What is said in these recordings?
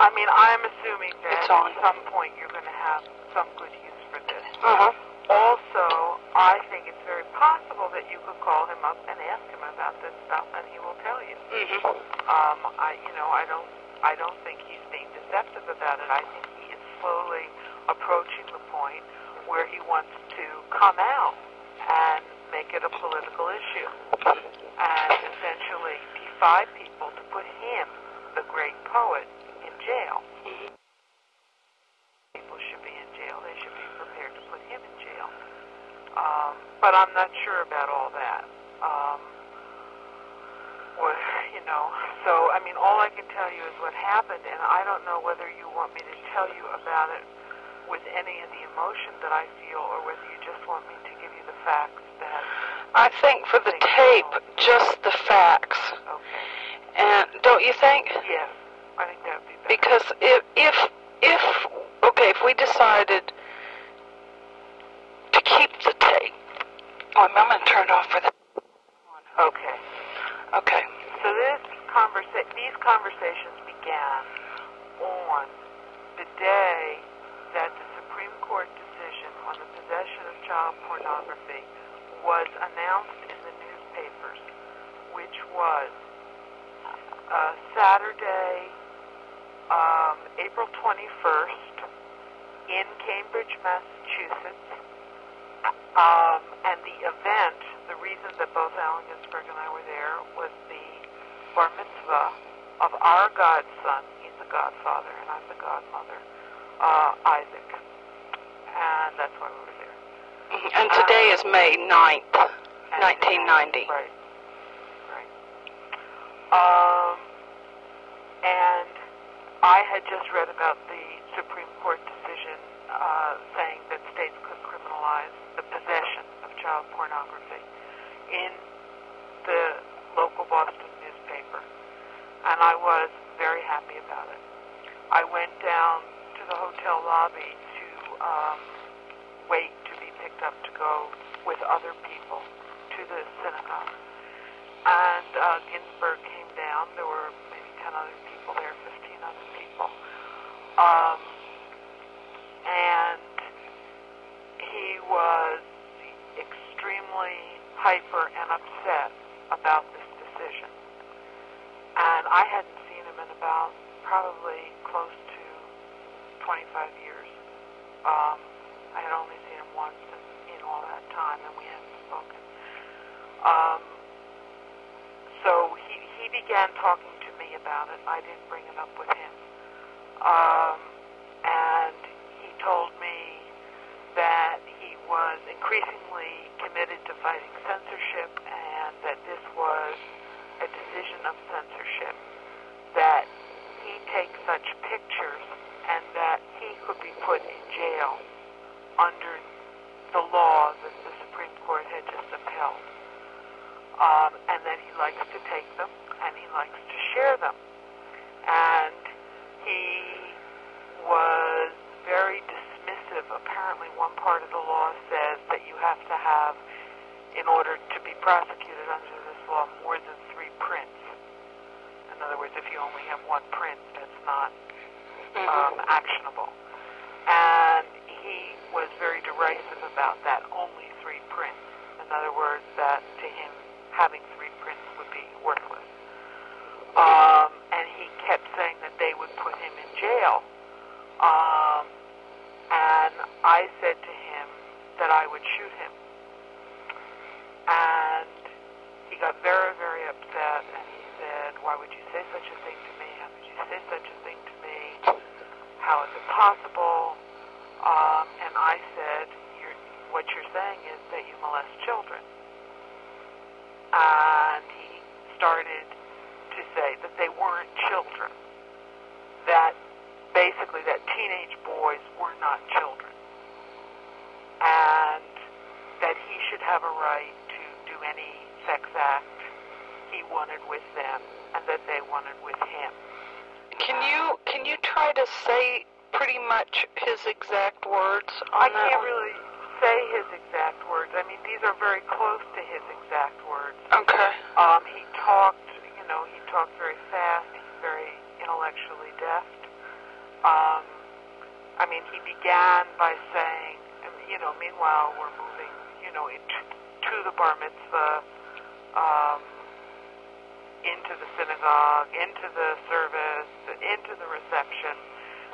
I mean, I'm assuming that It's on. at some point you're going to have some good use for this. Uh-huh. Also, I think it's very possible that you could call him up and ask him about this stuff, and he will tell you. Mm-hmm. I don't think he's being deceptive about it. I think he is slowly approaching the point where he wants to come out and make it a political issue, and essentially defy people to put him, the great poet, in jail. People should be in jail. They should be prepared to put him in jail. But I'm not sure about all that. So, I mean, all I can tell you is what happened, and I don't know whether you want me to tell you about it with any of the emotion that I feel, or whether you just want me to give you the facts that... I think for the tape, just the facts. Okay. And don't you think? Yes, I think that would be better. Because if we decided to keep the tape... Oh, I'm going to turn it off for the... Okay. Okay. So these conversations began on the day that the Supreme Court decision on the possession of child pornography was announced in the newspapers, which was Saturday, April 21st, in Cambridge, Massachusetts. And the event, the reason that both Allen Ginsberg and I were there, was the bar mitzvah of our godson. He's the godfather, and I'm the godmother, Isaac. And that's why we were there. And today is May 9th, 1990. Right. And I had just read about the Supreme Court decision saying that states could criminalize the possession of child pornography in the local Boston newspaper. And I was very happy about it. I went down to the hotel lobby to wait to be picked up to go with other people to the synagogue. And Ginsberg came down. There were maybe 10 other people there, 15 other people. And he was extremely hyper and upset about this decision. And I hadn't seen him in about probably close to 25 years. I had only seen him once in all that time, and we hadn't spoken. So he began talking to me about it. I didn't bring it up with him. And he told me that he was increasingly committed to fighting censorship, and that this was a decision of censorship, that he takes such pictures and that he could be put in jail under the law that the Supreme Court had just upheld, and that he likes to take them and he likes to share them. And he was very dismissive. Apparently one part of the law says that you have to have, in order to be prosecuted under this law, more than 3 prints. In other words, if you only have 1 print, that's not actionable. And he was very derisive about that, only 3 prints. In other words, that to him, having 3 prints would be worthless. And he kept saying that they would put him in jail. And I said to him that I would shoot him. And he got very, very upset, and he said, "Why would you say such a thing to me? How could you say such a thing to me? How is it possible?" And I said, what you're saying is that you molest children. And he started to say that they weren't children, that basically that teenage boys were not children, and that he should have a right to do any sex act he wanted with them, and that they wanted with him. Can you try to say pretty much his exact words on I that can't one? really say his exact words. I mean, these are very close to his exact words. Okay. He talked very fast. He's very intellectually deft. I mean, he began by saying, meanwhile we're moving, to the bar mitzvah, into the synagogue, into the service, into the reception.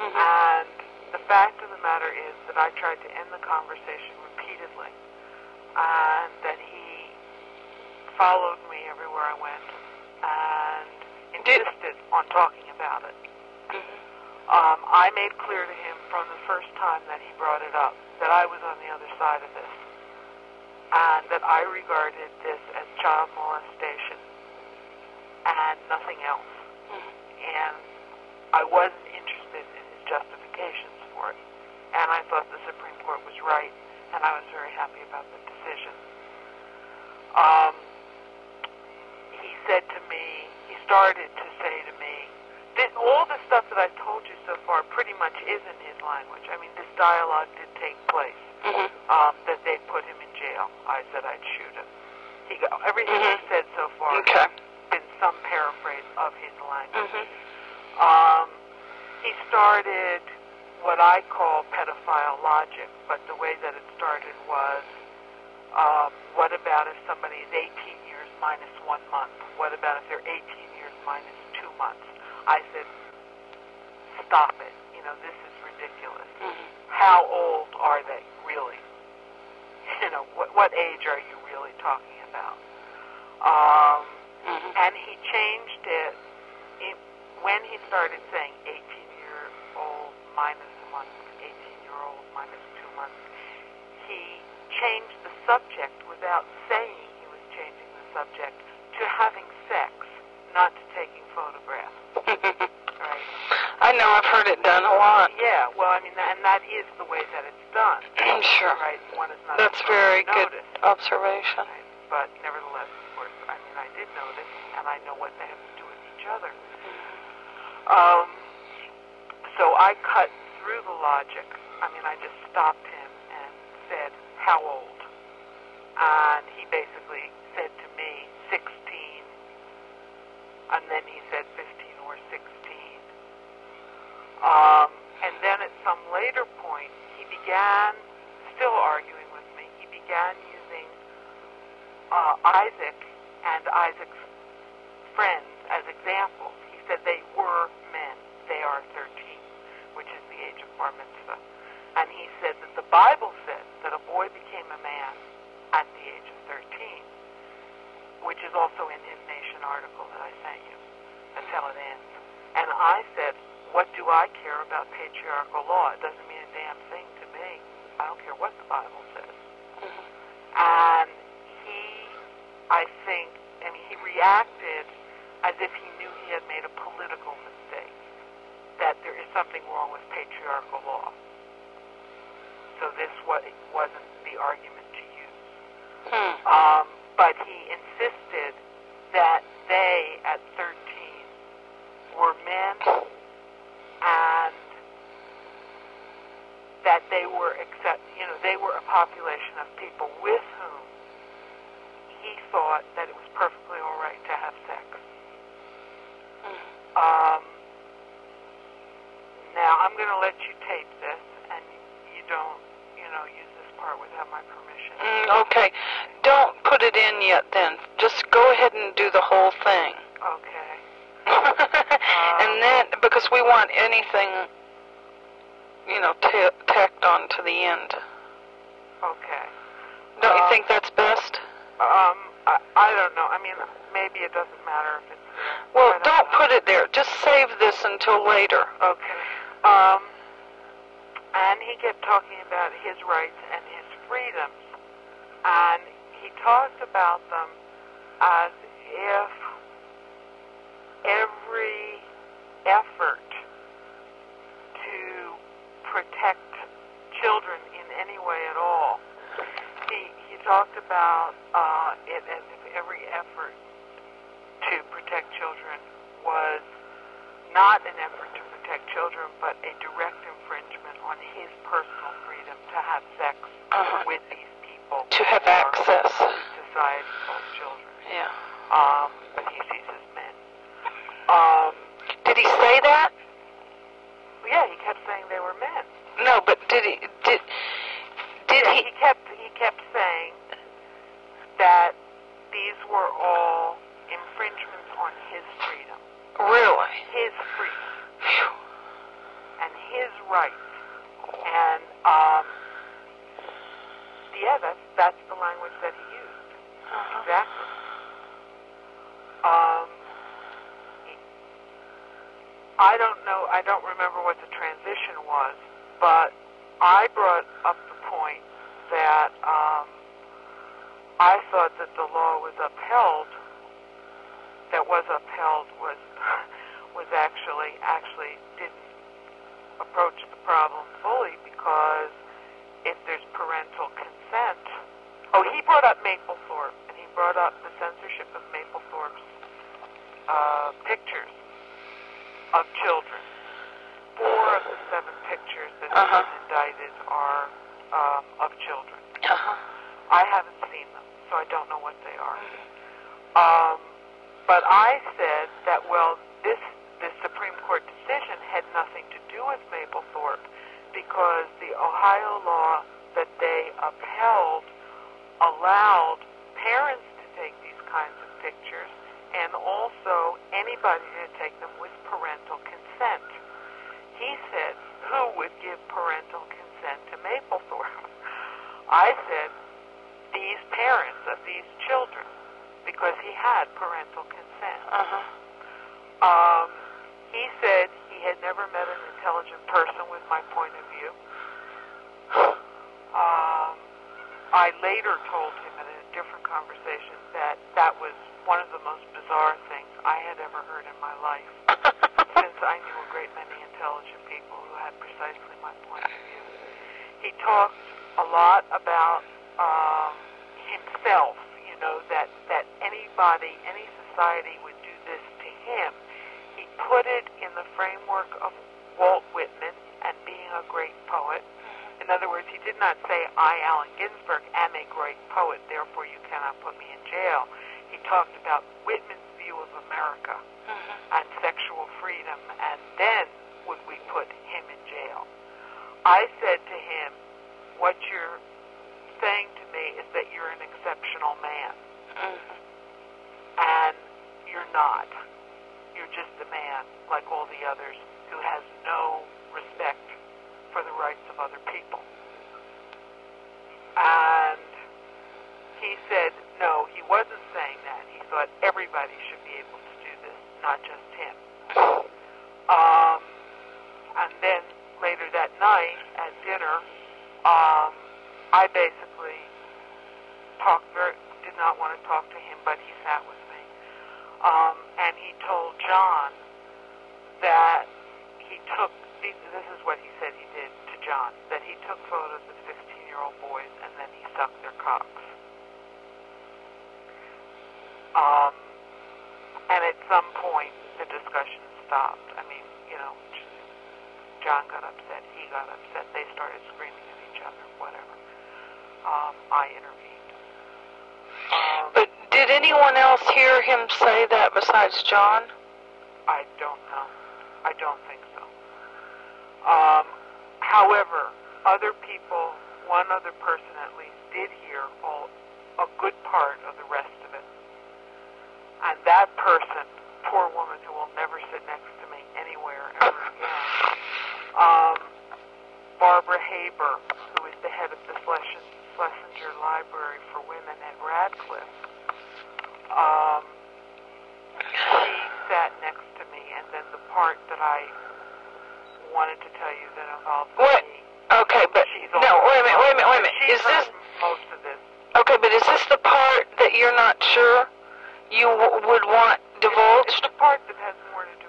Mm-hmm. And the fact of the matter is that I tried to end the conversation repeatedly, and that he followed me everywhere I went and insisted on talking about it. Mm-hmm. I made clear to him from the first time that he brought it up that I was on the other side of this, and that I regarded this as child molestation and nothing else. Mm-hmm. And I wasn't interested in his justifications for it. And I thought the Supreme Court was right, and I was very happy about the decision. He said to me, he started to say to me, all the stuff that I've told you so far pretty much is in his language. I mean, this dialogue did take place, mm-hmm. that they put him in jail. I said I'd shoot him. Everything mm-hmm. I've said so far okay. has been some paraphrase of his language. Mm-hmm. He started what I call pedophile logic, but the way that it started was, what about if somebody is 18 years minus 1 month? What about if they're 18 years minus 2 months? I said, stop it. This is ridiculous. Mm-hmm. How old are they, really? What age are you really talking about? Mm-hmm. And he changed it when he started saying 18-year-old minus 1 month, 18-year-old minus 2 months. He changed the subject without saying he was changing the subject to having sex, not to taking photographs. Right? I know, I've heard it done a lot. Yeah, well, I mean, and that is the way that it's done. Sure. Right? One is not That's very good notice. observation. Right? But nevertheless, of course, I mean, I did notice, and I know what they have to do with each other. So I cut through the logic. I mean, I just stopped him and said, how old? And he basically said to me, 16. And then he said 15 or 16. And then at some later point, he began, still arguing with me, he began using Isaac and Isaac's friends as examples. He said they were men. They are 13, which is the age of bar mitzvah. And he said that the Bible said that a boy became a man at the age of 13, which is also in his Nation article that I sent you. That's how it ends. And I said, what do I care about patriarchal law? It doesn't mean a damn thing to me. I don't care what the Bible says. Mm-hmm. And he reacted as if he knew he had made a political mistake, that there is something wrong with patriarchal law. So this wasn't the argument to use. But he insisted that they, at 13, were men, and that they were they were a population of people with whom he thought that it was perfectly all right to have sex. Now, I'm going to let you tape this, and you don't, use this part without my permission. Okay. Don't put it in yet, then. Just go ahead and do the whole thing. Okay. And then, because we want anything, tacked on to the end. Okay. Don't you think that's best? I don't know. I mean, maybe it doesn't matter if it's there. Well, don't put it there. Just save this until later. Okay. And he kept talking about his rights and his freedoms. And he talked about them as if every effort to protect children in any way at all, he talked about it as if every effort to protect children was not an effort to protect children, but a direct infringement on his personal freedom to have sex with these people. To have access. Society called children. Yeah. But he sees as men. Did he say that? Yeah, he kept saying they were men. No, but did he? He kept saying that these were all infringements on his freedom. Really? His freedom. Phew. And his rights. And, yeah, that's the language that he used. Exactly. I don't know, I don't remember what the transition was, but I brought up the point that I thought that the law was upheld, was actually didn't approach the problem fully, because if there's parental consent, he brought up Mapplethorpe, and he brought up the censorship of Mapplethorpe's pictures of children. 4 of the 7 pictures that have been indicted are of children. I haven't seen them, so I don't know what they are. But I said that, well, this Supreme Court decision had nothing to do with Mapplethorpe, because the Ohio law that they upheld allowed parents to take these kinds of pictures, and also anybody to take them with parental consent. He said, who would give parental consent to Mapplethorpe? I said, these parents of these children, because he had parental consent. He said he had never met an intelligent person with my point of view. I later told him in a different conversation that that was one of the most bizarre things I had ever heard in my life, since I knew a great many intelligent people who had precisely my point of view. He talked a lot about himself, that anybody, any society would do this to him. He put it in the framework of Walt Whitman and being a great poet. In other words, he did not say, I, Allen Ginsberg, am a great poet, therefore you cannot put me in jail. He talked about Whitman's view of America and sexual freedom, and then would we put him in jail. I said to him, what you're saying to me is that you're an exceptional man. And you're not. You're just a man like all the others who has no respect for the rights of other people. And he said, no, he wasn't saying that. He thought everybody should be able to do this, not just him. And then later that night at dinner, I basically did not want to talk to him, but he sat with me. And he told John that he took, this is what he said he did to John, that he took photos of 15-year-old boys and then he sucked their cocks. And at some point, the discussion stopped. I mean, John got upset, he got upset, they started screaming at each other, whatever. I intervened. But did anyone else hear him say that besides John? I don't know. I don't think so. However, other people, one other person at least, did hear a good part of the rest of it. And that person, poor woman who will never sit next to me anywhere ever again, Barbara Haber, who is the head of the Schlesinger Library for Women at Radcliffe, she sat next to me, and then the part that I wanted to tell you that involved me. Okay, but no, wait a minute. Is this most of this? Okay, but is this the part that you're not sure you would want divulged? It's the part that has more to do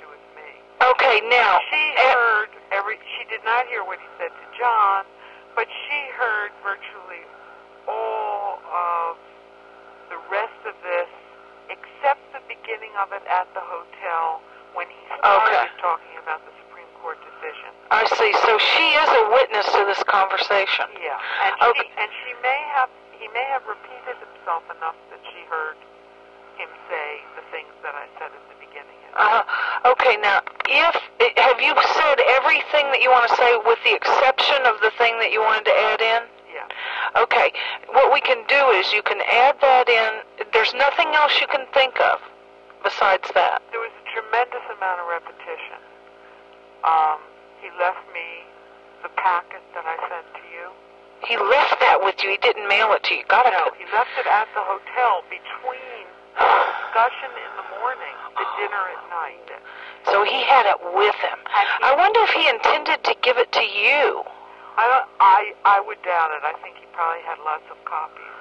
with me. Okay, now she heard she did not hear what he said to John, but she heard virtually all of the rest of this, except the beginning of it at the hotel when he started talking about the Supreme Court decision. I see. So she is a witness to this conversation. Yeah, and he may have repeated himself enough that she heard him say the things that I said at the beginning. Okay, now, have you said everything that you want to say with the exception of the thing that you wanted to add in? Yeah. Okay, what we can do is you can add that in. There's nothing else you can think of besides that. There was a tremendous amount of repetition. He left me the packet that I sent to you. He left that with you. He didn't mail it to you. No, he left it at the hotel between the discussion in the morning, the dinner at night. So he had it with him. I wonder if he intended to give it to you. I would doubt it. I think he probably had lots of copies.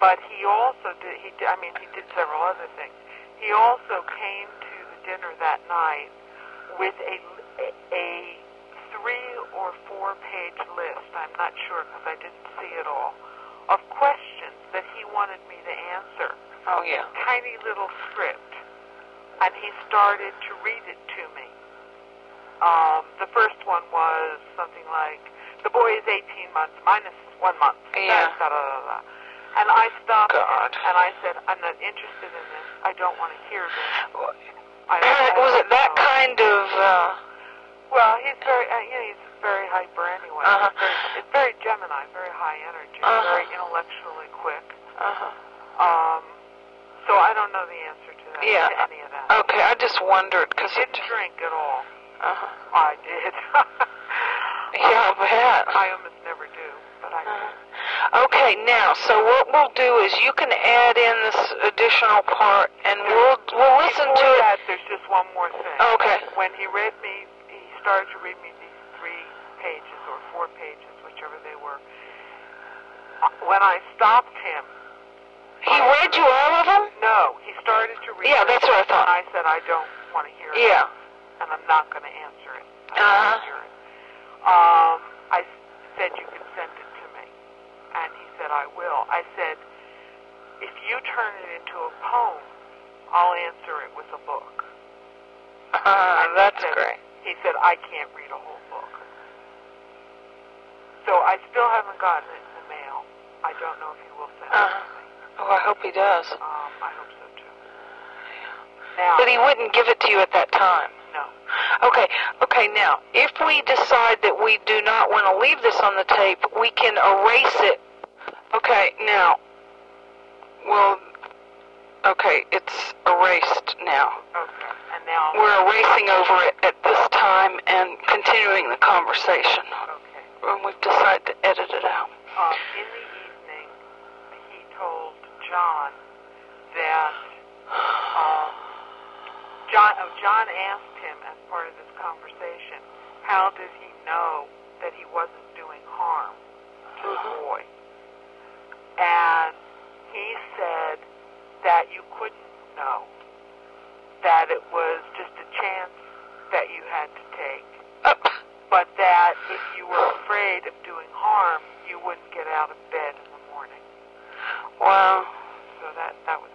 But he also did. He did several other things. He also came to the dinner that night with a 3 or 4 page list. I'm not sure because I didn't see it all, of questions that he wanted me to answer. Oh, yeah. Tiny little script. And he started to read it to me. The first one was something like, the boy is 18 months minus 1 month. Yeah. Da, da, da, da. And I stopped him, God. and I said, I'm not interested in this. I don't want to hear this. Was it that kind of... Well, he's very hyper anyway. It's very Gemini, very high energy, very intellectually quick. So I don't know the answer to that, to any of that. Okay, I just wondered, because He didn't drink at all. I did. Yeah, I bet. I almost never do, but I did. Okay, now, so what we'll do is you can add in this additional part, and we'll listen to it. That, there's just one more thing. Okay. When he started to read me these 3 pages or 4 pages, whichever they were. When I stopped him, he read you all of them? No, he started to read. Yeah, that's what I thought. And I said, I don't want to hear it. Yeah. And I'm not going to answer it. I don't want to hear it. I said, you can send it to me. And he said, I will. I said, if you turn it into a poem, I'll answer it with a book. That's great. He said, I can't read a whole book. So I still haven't gotten it in the mail. I don't know if he will send it to me. Oh, I hope he does. I hope so, too. Yeah. Now, But he wouldn't give it to you at that time. No. Okay, now, if we decide that we do not want to leave this on the tape, we can erase it. Okay, now, it's erased now. Okay, and now... We're erasing over it at this time and continuing the conversation. Okay. And we've decided to edit it out. In the evening, he told John that... John asked him as part of this conversation, how did he know that he wasn't doing harm to the boy? And he said that you couldn't know, that it was just a chance that you had to take, but that if you were afraid of doing harm, you wouldn't get out of bed in the morning. Wow. So that was